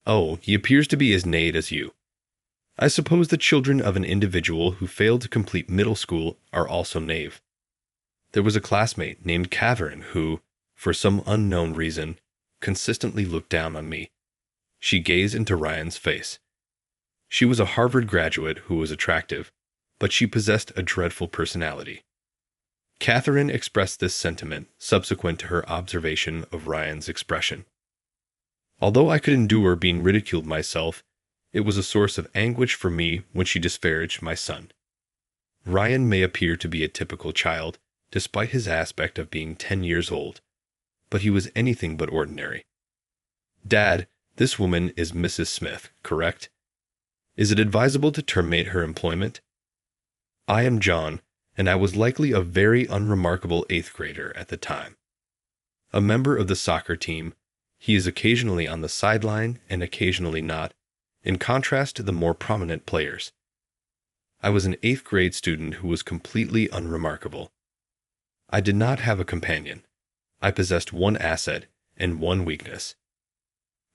Oh, he appears to be as naive as you. I suppose the children of an individual who failed to complete middle school are also naive. There was a classmate named Catherine who, for some unknown reason, consistently looked down on me. She gazed into Ryan's face. She was a Harvard graduate who was attractive, but she possessed a dreadful personality. Catherine expressed this sentiment subsequent to her observation of Ryan's expression. Although I could endure being ridiculed myself, it was a source of anguish for me when she disparaged my son. Ryan may appear to be a typical child, despite his aspect of being 10 years old, but he was anything but ordinary. Dad, this woman is Mrs. Smith, correct? Is it advisable to terminate her employment? I am John, and I was likely a very unremarkable 8th grader at the time. A member of the soccer team, he is occasionally on the sideline and occasionally not, in contrast to the more prominent players. I was an 8th grade student who was completely unremarkable. I did not have a companion. I possessed one asset and one weakness.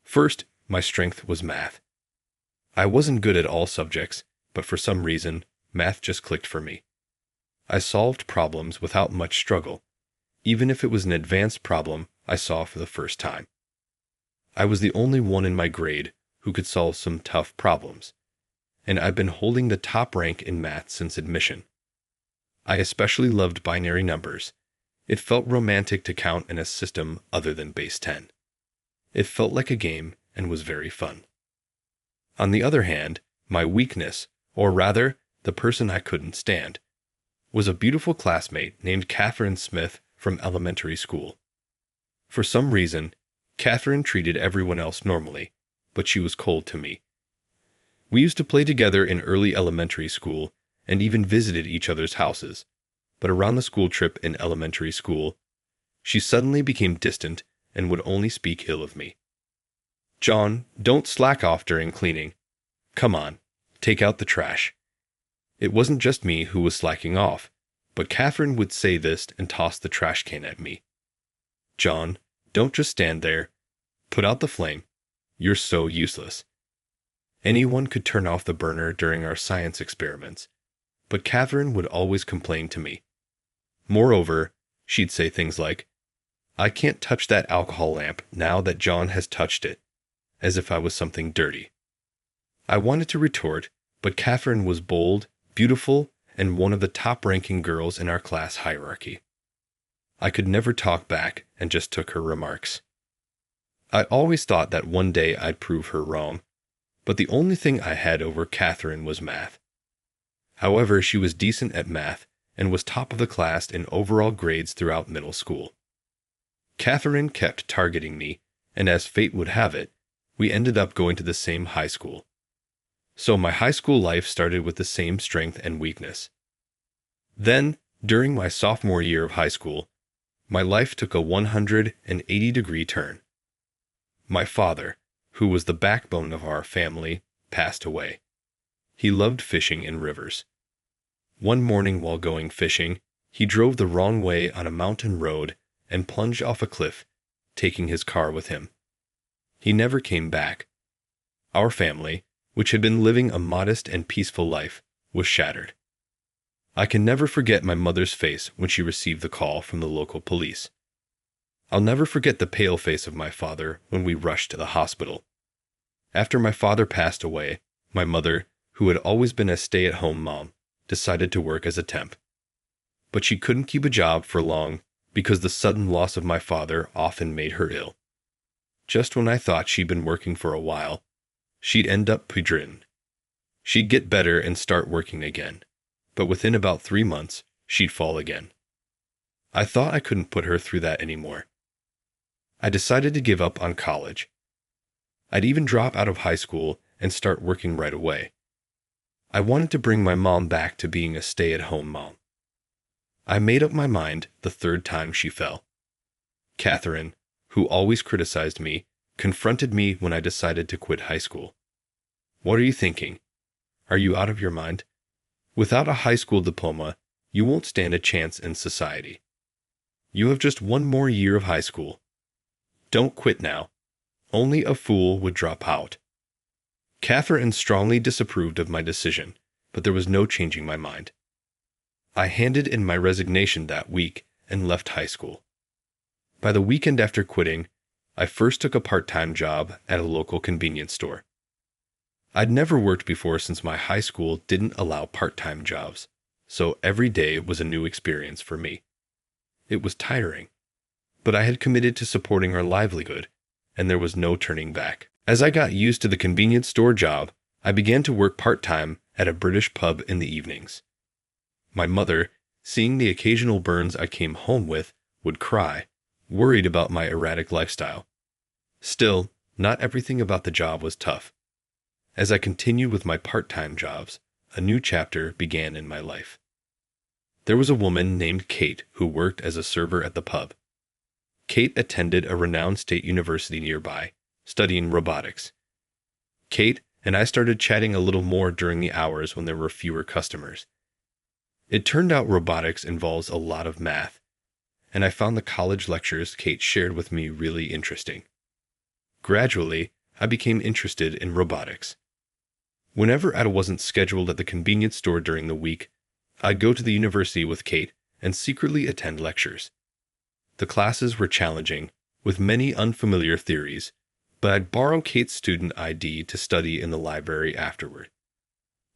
First, my strength was math. I wasn't good at all subjects, but for some reason, math just clicked for me. I solved problems without much struggle, even if it was an advanced problem I saw for the first time. I was the only one in my grade who could solve some tough problems, and I've been holding the top rank in math since admission. I especially loved binary numbers. It felt romantic to count in a system other than base 10. It felt like a game and was very fun. On the other hand, my weakness, or rather, the person I couldn't stand, was a beautiful classmate named Catherine Smith from elementary school. For some reason, Catherine treated everyone else normally, but she was cold to me. We used to play together in early elementary school and even visited each other's houses, but around the school trip in elementary school, she suddenly became distant and would only speak ill of me. John, don't slack off during cleaning. Come on, take out the trash. It wasn't just me who was slacking off, but Catherine would say this and toss the trash can at me. John, don't just stand there. Put out the flame. You're so useless. Anyone could turn off the burner during our science experiments, but Catherine would always complain to me. Moreover, she'd say things like, I can't touch that alcohol lamp now that John has touched it, as if I was something dirty. I wanted to retort, but Catherine was bold, beautiful, and one of the top-ranking girls in our class hierarchy. I could never talk back and just took her remarks. I always thought that one day I'd prove her wrong, but the only thing I had over Catherine was math. However, she was decent at math and was top of the class in overall grades throughout middle school. Catherine kept targeting me, and as fate would have it, we ended up going to the same high school. So my high school life started with the same strength and weakness. Then, during my sophomore year of high school, my life took a 180-degree turn. My father, who was the backbone of our family, passed away. He loved fishing in rivers. One morning while going fishing, he drove the wrong way on a mountain road and plunged off a cliff, taking his car with him. He never came back. Our family, which had been living a modest and peaceful life, was shattered. I can never forget my mother's face when she received the call from the local police. I'll never forget the pale face of my father when we rushed to the hospital. After my father passed away, my mother, who had always been a stay-at-home mom, decided to work as a temp. But she couldn't keep a job for long because the sudden loss of my father often made her ill. Just when I thought she'd been working for a while, she'd end up bedridden. She'd get better and start working again, but within about 3 months, she'd fall again. I thought I couldn't put her through that anymore. I decided to give up on college. I'd even drop out of high school and start working right away. I wanted to bring my mom back to being a stay-at-home mom. I made up my mind the 3rd time she fell. Catherine, who always criticized me, confronted me when I decided to quit high school. What are you thinking? Are you out of your mind? Without a high school diploma, you won't stand a chance in society. You have just 1 more year of high school. Don't quit now. Only a fool would drop out. Catherine strongly disapproved of my decision, but there was no changing my mind. I handed in my resignation that week and left high school. By the weekend after quitting, I first took a part-time job at a local convenience store. I'd never worked before since my high school didn't allow part-time jobs, so every day was a new experience for me. It was tiring, but I had committed to supporting our livelihood, and there was no turning back. As I got used to the convenience store job, I began to work part-time at a British pub in the evenings. My mother, seeing the occasional burns I came home with, would cry, worried about my erratic lifestyle. Still, not everything about the job was tough. As I continued with my part-time jobs, a new chapter began in my life. There was a woman named Kate who worked as a server at the pub. Kate attended a renowned state university nearby, studying robotics. Kate and I started chatting a little more during the hours when there were fewer customers. It turned out robotics involves a lot of math, and I found the college lectures Kate shared with me really interesting. Gradually, I became interested in robotics. Whenever I wasn't scheduled at the convenience store during the week, I'd go to the university with Kate and secretly attend lectures. The classes were challenging, with many unfamiliar theories, but I'd borrow Kate's student ID to study in the library afterward.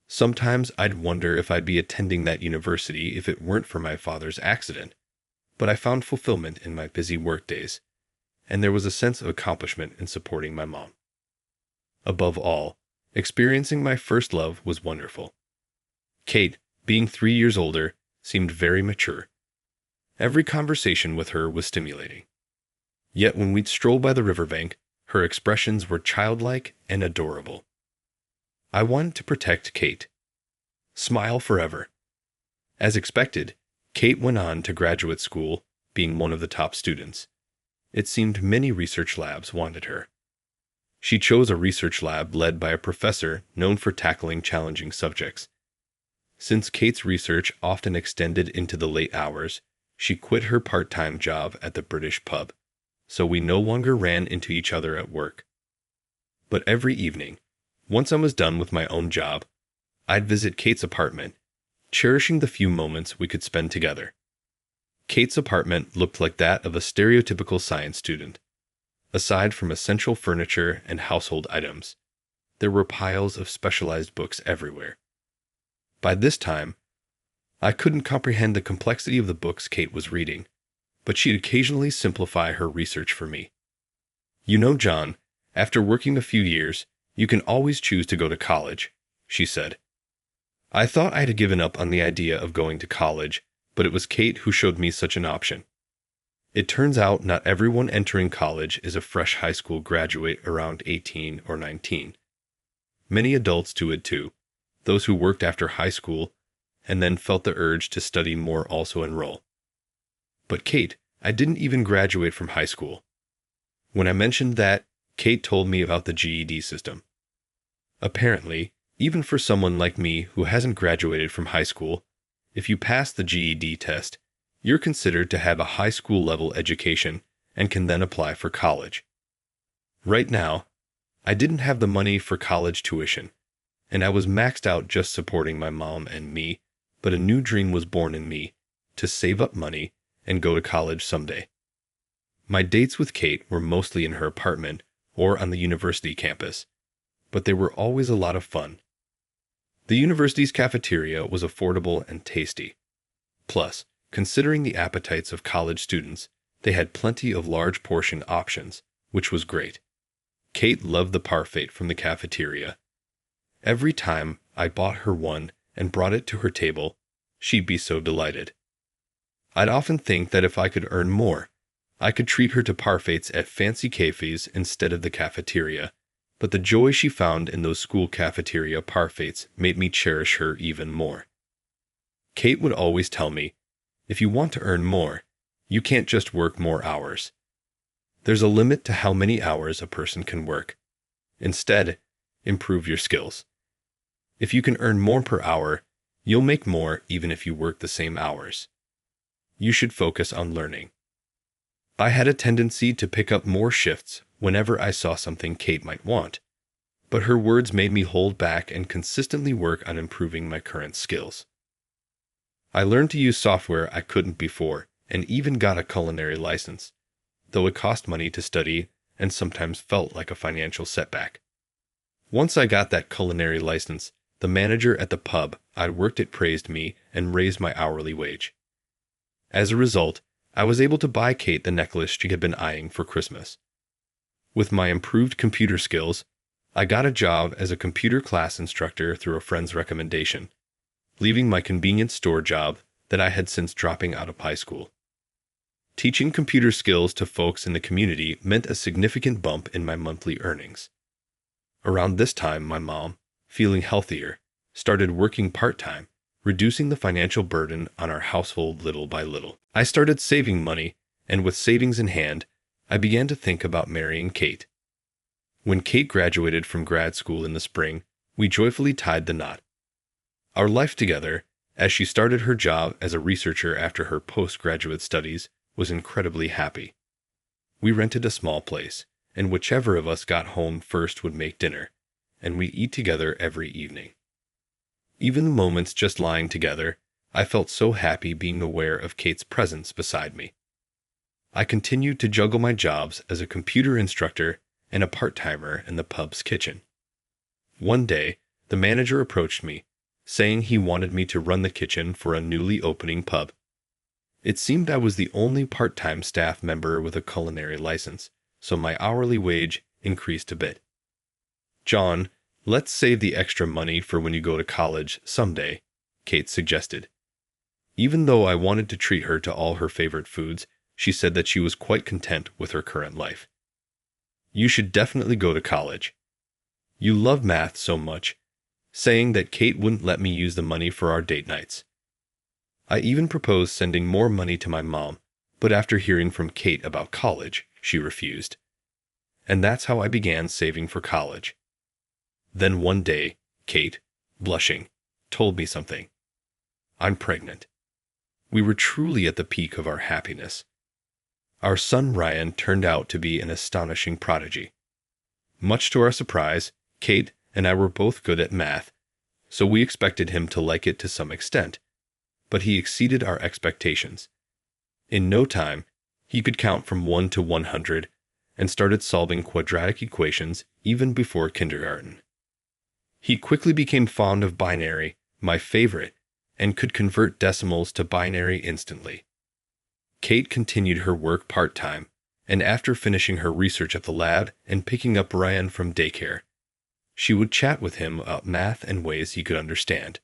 Sometimes I'd wonder if I'd be attending that university if it weren't for my father's accident, but I found fulfillment in my busy workdays, and there was a sense of accomplishment in supporting my mom. Above all, experiencing my first love was wonderful. Kate, being 3 years older, seemed very mature. Every conversation with her was stimulating. Yet when we'd stroll by the riverbank, her expressions were childlike and adorable. I wanted to protect Kate. Smile forever. As expected, Kate went on to graduate school, being one of the top students. It seemed many research labs wanted her. She chose a research lab led by a professor known for tackling challenging subjects. Since Kate's research often extended into the late hours, she quit her part-time job at the British pub, so we no longer ran into each other at work. But every evening, once I was done with my own job, I'd visit Kate's apartment, cherishing the few moments we could spend together. Kate's apartment looked like that of a stereotypical science student. Aside from essential furniture and household items, there were piles of specialized books everywhere. By this time, I couldn't comprehend the complexity of the books Kate was reading, but she'd occasionally simplify her research for me. "You know, John, after working a few years, you can always choose to go to college," she said. I thought I had given up on the idea of going to college, but it was Kate who showed me such an option. It turns out not everyone entering college is a fresh high school graduate around 18 or 19. Many adults do it too, those who worked after high school and then felt the urge to study more also enroll. But Kate, I didn't even graduate from high school. When I mentioned that, Kate told me about the GED system. Apparently, even for someone like me who hasn't graduated from high school, if you pass the GED test, you're considered to have a high school level education and can then apply for college. Right now, I didn't have the money for college tuition, and I was maxed out just supporting my mom and me, but a new dream was born in me to save up money and go to college someday. My dates with Kate were mostly in her apartment or on the university campus, but they were always a lot of fun. The university's cafeteria was affordable and tasty. Plus, considering the appetites of college students, they had plenty of large portion options, which was great. Kate loved the parfait from the cafeteria. Every time I bought her one and brought it to her table, she'd be so delighted. I'd often think that if I could earn more, I could treat her to parfaits at fancy cafes instead of the cafeteria, but the joy she found in those school cafeteria parfaits made me cherish her even more. Kate would always tell me, "If you want to earn more, you can't just work more hours. There's a limit to how many hours a person can work. Instead, improve your skills. If you can earn more per hour, you'll make more even if you work the same hours. You should focus on learning." I had a tendency to pick up more shifts whenever I saw something Kate might want, but her words made me hold back and consistently work on improving my current skills. I learned to use software I couldn't before and even got a culinary license, though it cost money to study and sometimes felt like a financial setback. Once I got that culinary license, the manager at the pub I'd worked at praised me and raised my hourly wage. As a result, I was able to buy Kate the necklace she had been eyeing for Christmas. With my improved computer skills, I got a job as a computer class instructor through a friend's recommendation, leaving my convenience store job that I had since dropping out of high school. Teaching computer skills to folks in the community meant a significant bump in my monthly earnings. Around this time, my mom, feeling healthier, started working part-time, reducing the financial burden on our household little by little. I started saving money, and with savings in hand, I began to think about marrying Kate. When Kate graduated from grad school in the spring, we joyfully tied the knot. Our life together, as she started her job as a researcher after her postgraduate studies, was incredibly happy. We rented a small place, and whichever of us got home first would make dinner, and we eat together every evening. Even the moments just lying together, I felt so happy being aware of Kate's presence beside me. I continued to juggle my jobs as a computer instructor and a part-timer in the pub's kitchen. One day, the manager approached me, saying he wanted me to run the kitchen for a newly opening pub. It seemed I was the only part-time staff member with a culinary license, so my hourly wage increased a bit. "John, let's save the extra money for when you go to college someday," Kate suggested. Even though I wanted to treat her to all her favorite foods, she said that she was quite content with her current life. "You should definitely go to college. You love math so much," saying that Kate wouldn't let me use the money for our date nights. I even proposed sending more money to my mom, but after hearing from Kate about college, she refused. And that's how I began saving for college. Then one day, Kate, blushing, told me something. "I'm pregnant." We were truly at the peak of our happiness. Our son Ryan turned out to be an astonishing prodigy. Much to our surprise, Kate and I were both good at math, so we expected him to like it to some extent, but he exceeded our expectations. In no time, he could count from 1 to 100 and started solving quadratic equations even before kindergarten. He quickly became fond of binary, my favorite, and could convert decimals to binary instantly. Kate continued her work part-time, and after finishing her research at the lab and picking up Ryan from daycare, she would chat with him about math and ways he could understand.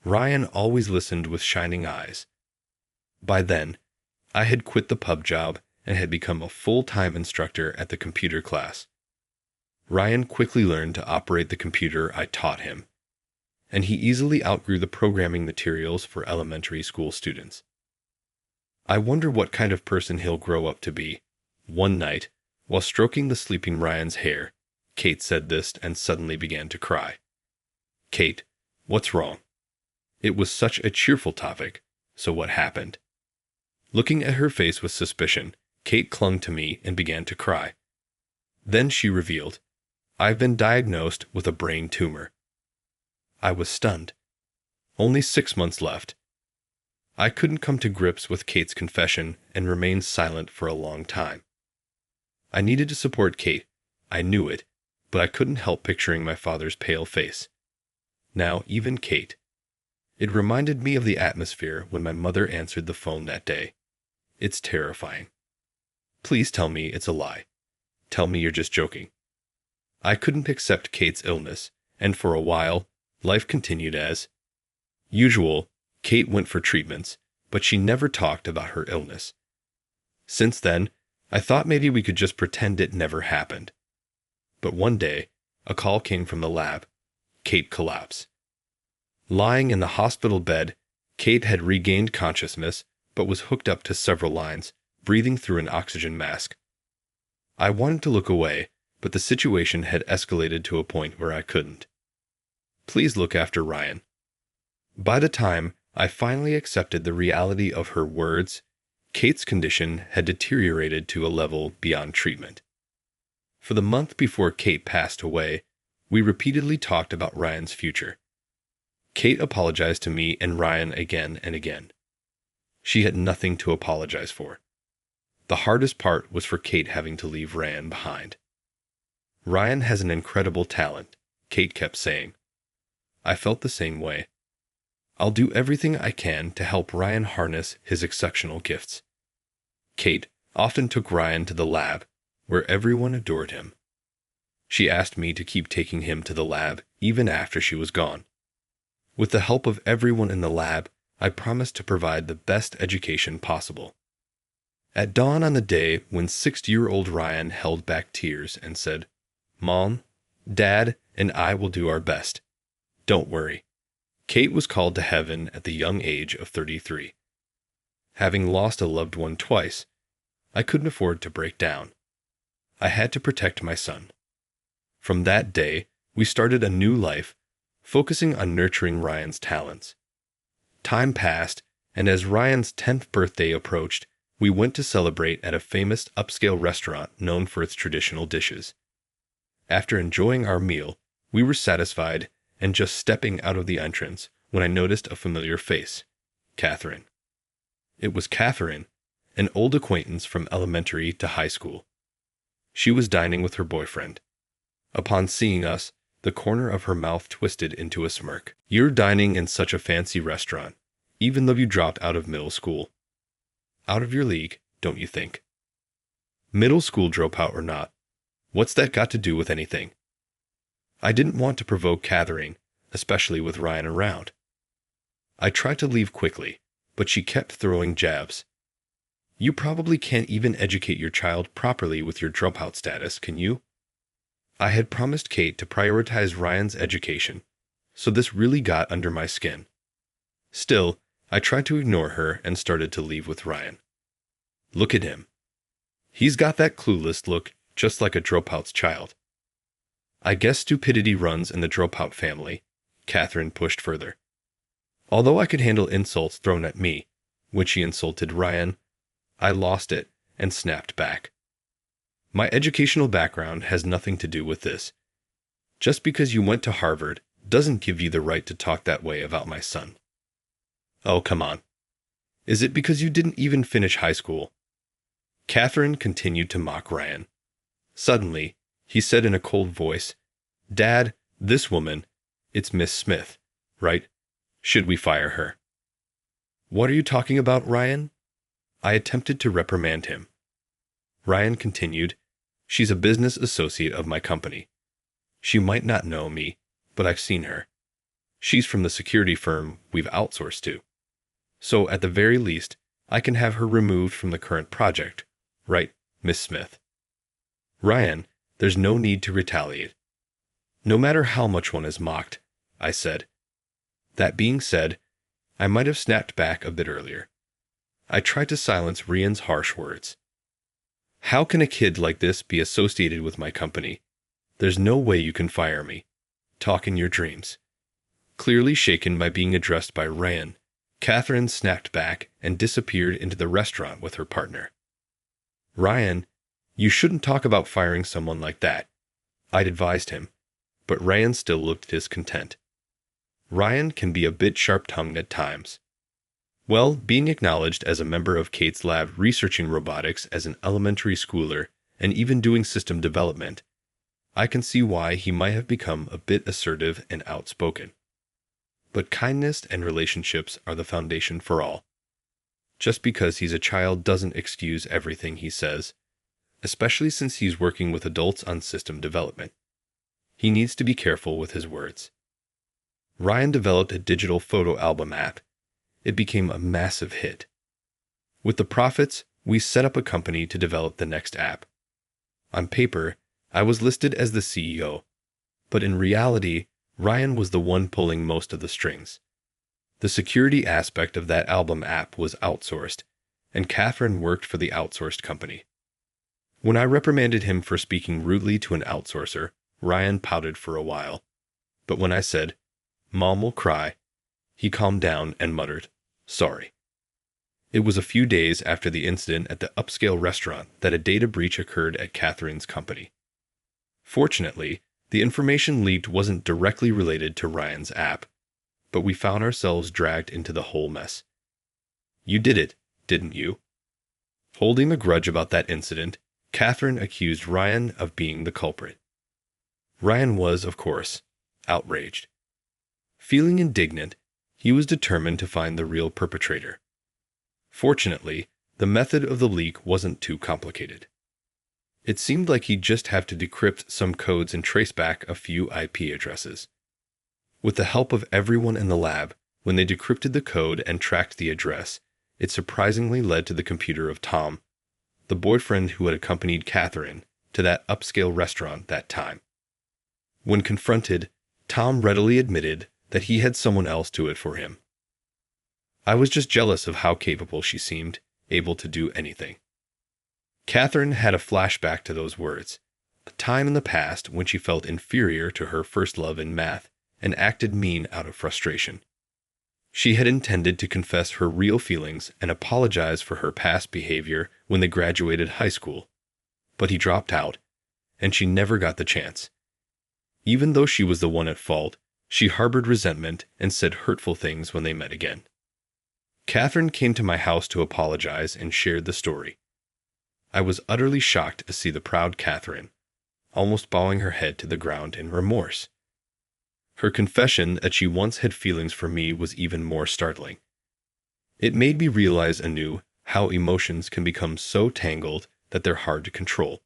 Ryan always listened with shining eyes. By then, I had quit the pub job and had become a full-time instructor at the computer class. Ryan quickly learned to operate the computer I taught him, and he easily outgrew the programming materials for elementary school students. "I wonder what kind of person he'll grow up to be." One night, while stroking the sleeping Ryan's hair, Kate said this and suddenly began to cry. "Kate, what's wrong?" It was such a cheerful topic, so what happened? Looking at her face with suspicion, Kate clung to me and began to cry. Then she revealed, "I've been diagnosed with a brain tumor." I was stunned. Only 6 months left. I couldn't come to grips with Kate's confession and remained silent for a long time. I needed to support Kate, I knew it, but I couldn't help picturing my father's pale face. Now, even Kate. It reminded me of the atmosphere when my mother answered the phone that day. It's terrifying. "Please tell me it's a lie. Tell me you're just joking." I couldn't accept Kate's illness, and for a while, life continued as usual. Kate went for treatments, but she never talked about her illness. Since then, I thought maybe we could just pretend it never happened. But one day, a call came from the lab. Kate collapsed. Lying in the hospital bed, Kate had regained consciousness, but was hooked up to several lines, breathing through an oxygen mask. I wanted to look away, but the situation had escalated to a point where I couldn't. "Please look after Ryan." By the time I finally accepted the reality of her words, Kate's condition had deteriorated to a level beyond treatment. For the month before Kate passed away, we repeatedly talked about Ryan's future. Kate apologized to me and Ryan again and again. She had nothing to apologize for. The hardest part was for Kate having to leave Ryan behind. Ryan has an incredible talent, Kate kept saying. I felt the same way. I'll do everything I can to help Ryan harness his exceptional gifts. Kate often took Ryan to the lab, where everyone adored him. She asked me to keep taking him to the lab even after she was gone. With the help of everyone in the lab, I promised to provide the best education possible. At dawn on the day when 6-year-old Ryan held back tears and said, "Mom, Dad, and I will do our best. Don't worry." Kate was called to heaven at the young age of 33. Having lost a loved one twice, I couldn't afford to break down. I had to protect my son. From that day, we started a new life, focusing on nurturing Ryan's talents. Time passed, and as Ryan's 10th birthday approached, we went to celebrate at a famous upscale restaurant known for its traditional dishes. After enjoying our meal, we were satisfied and just stepping out of the entrance when I noticed a familiar face, Catherine. It was Catherine, an old acquaintance from elementary to high school. She was dining with her boyfriend. Upon seeing us, the corner of her mouth twisted into a smirk. "You're dining in such a fancy restaurant, even though you dropped out of middle school. Out of your league, don't you think?" Middle school dropout or not, what's that got to do with anything? I didn't want to provoke Catherine, especially with Ryan around. I tried to leave quickly, but she kept throwing jabs. "You probably can't even educate your child properly with your dropout status, can you?" I had promised Kate to prioritize Ryan's education, so this really got under my skin. Still, I tried to ignore her and started to leave with Ryan. "Look at him. He's got that clueless look just like a dropout's child." "I guess stupidity runs in the dropout family," Catherine pushed further. Although I could handle insults thrown at me, when she insulted Ryan, I lost it and snapped back. "My educational background has nothing to do with this. Just because you went to Harvard doesn't give you the right to talk that way about my son." "Oh, come on. Is it because you didn't even finish high school?" Catherine continued to mock Ryan. Suddenly, he said in a cold voice, "Dad, this woman, it's Miss Smith, right? Should we fire her?" "What are you talking about, Ryan?" I attempted to reprimand him. Ryan continued, "She's a business associate of my company. She might not know me, but I've seen her. She's from the security firm we've outsourced to. So at the very least, I can have her removed from the current project, right, Miss Smith?" "Ryan, there's no need to retaliate. No matter how much one is mocked," I said. That being said, I might have snapped back a bit earlier. I tried to silence Ryan's harsh words. "How can a kid like this be associated with my company? There's no way you can fire me. Talk in your dreams." Clearly shaken by being addressed by Ryan, Catherine snapped back and disappeared into the restaurant with her partner. "Ryan, you shouldn't talk about firing someone like that," I'd advised him, but Ryan still looked discontent. Ryan can be a bit sharp-tongued at times. Well, being acknowledged as a member of Kate's lab researching robotics as an elementary schooler and even doing system development, I can see why he might have become a bit assertive and outspoken. But kindness and relationships are the foundation for all. Just because he's a child doesn't excuse everything he says, especially since he's working with adults on system development. He needs to be careful with his words. Ryan developed a digital photo album app. It became a massive hit. With the profits, we set up a company to develop the next app. On paper, I was listed as the CEO, but in reality, Ryan was the one pulling most of the strings. The security aspect of that album app was outsourced, and Catherine worked for the outsourced company. When I reprimanded him for speaking rudely to an outsourcer, Ryan pouted for a while. But when I said, "Mom will cry," he calmed down and muttered, "Sorry." It was a few days after the incident at the upscale restaurant that a data breach occurred at Catherine's company. Fortunately, the information leaked wasn't directly related to Ryan's app, but we found ourselves dragged into the whole mess. You did it, didn't you? Holding a grudge about that incident, Catherine accused Ryan of being the culprit. Ryan was, of course, outraged. Feeling indignant, he was determined to find the real perpetrator. Fortunately, the method of the leak wasn't too complicated. It seemed like he'd just have to decrypt some codes and trace back a few IP addresses. With the help of everyone in the lab, when they decrypted the code and tracked the address, it surprisingly led to the computer of Tom, the boyfriend who had accompanied Catherine to that upscale restaurant that time. When confronted, Tom readily admitted that he had someone else do it for him. I was just jealous of how capable she seemed, able to do anything. Catherine had a flashback to those words, a time in the past when she felt inferior to her first love in math and acted mean out of frustration. She had intended to confess her real feelings and apologize for her past behavior when they graduated high school, but he dropped out, and she never got the chance. Even though she was the one at fault, she harbored resentment and said hurtful things when they met again. Catherine came to my house to apologize and shared the story. I was utterly shocked to see the proud Catherine, almost bowing her head to the ground in remorse. Her confession that she once had feelings for me was even more startling. It made me realize anew how emotions can become so tangled that they're hard to control.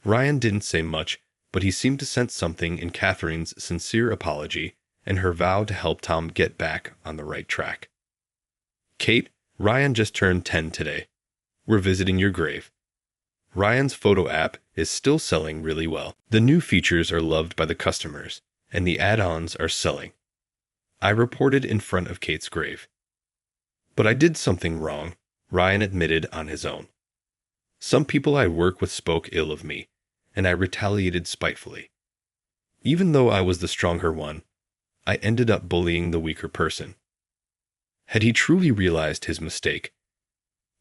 Ryan didn't say much, but he seemed to sense something in Catherine's sincere apology and her vow to help Tom get back on the right track. Kate, Ryan just turned 10 today. We're visiting your grave. Ryan's photo app is still selling really well. The new features are loved by the customers, and the add-ons are selling. I reported in front of Kate's grave. But I did something wrong, Ryan admitted on his own. Some people I work with spoke ill of me, and I retaliated spitefully. Even though I was the stronger one, I ended up bullying the weaker person. Had he truly realized his mistake?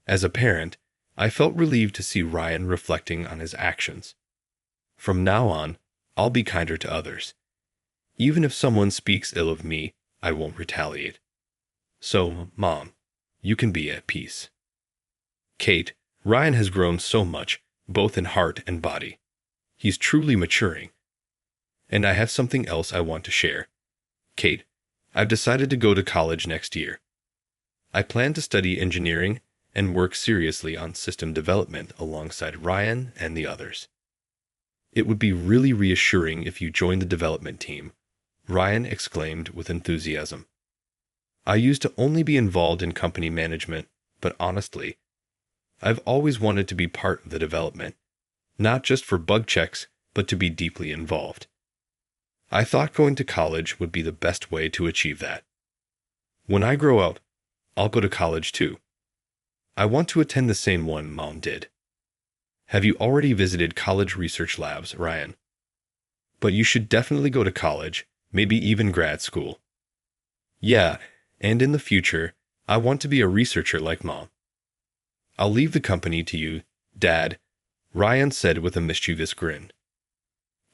As a parent, I felt relieved to see Ryan reflecting on his actions. From now on, I'll be kinder to others. Even if someone speaks ill of me, I won't retaliate. So, Mom, you can be at peace. Kate, Ryan has grown so much, both in heart and body. He's truly maturing. And I have something else I want to share. Kate, I've decided to go to college next year. I plan to study engineering and work seriously on system development alongside Ryan and the others. It would be really reassuring if you joined the development team, Ryan exclaimed with enthusiasm. I used to only be involved in company management, but honestly, I've always wanted to be part of the development, not just for bug checks, but to be deeply involved. I thought going to college would be the best way to achieve that. When I grow up, I'll go to college too. I want to attend the same one Mom did. Have you already visited college research labs, Ryan? But you should definitely go to college, maybe even grad school. Yeah, and in the future, I want to be a researcher like Mom. I'll leave the company to you, Dad, Ryan said with a mischievous grin.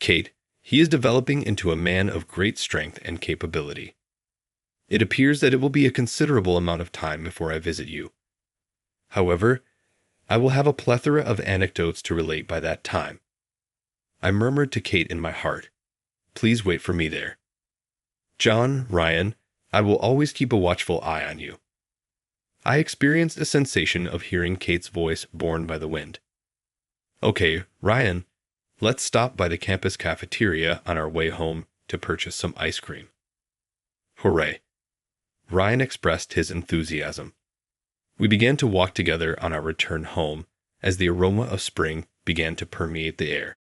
Kate, he is developing into a man of great strength and capability. It appears that it will be a considerable amount of time before I visit you. However, I will have a plethora of anecdotes to relate by that time. I murmured to Kate in my heart, please wait for me there. John, Ryan, I will always keep a watchful eye on you. I experienced a sensation of hearing Kate's voice borne by the wind. Okay, Ryan, let's stop by the campus cafeteria on our way home to purchase some ice cream. Hooray! Ryan expressed his enthusiasm. We began to walk together on our return home as the aroma of spring began to permeate the air.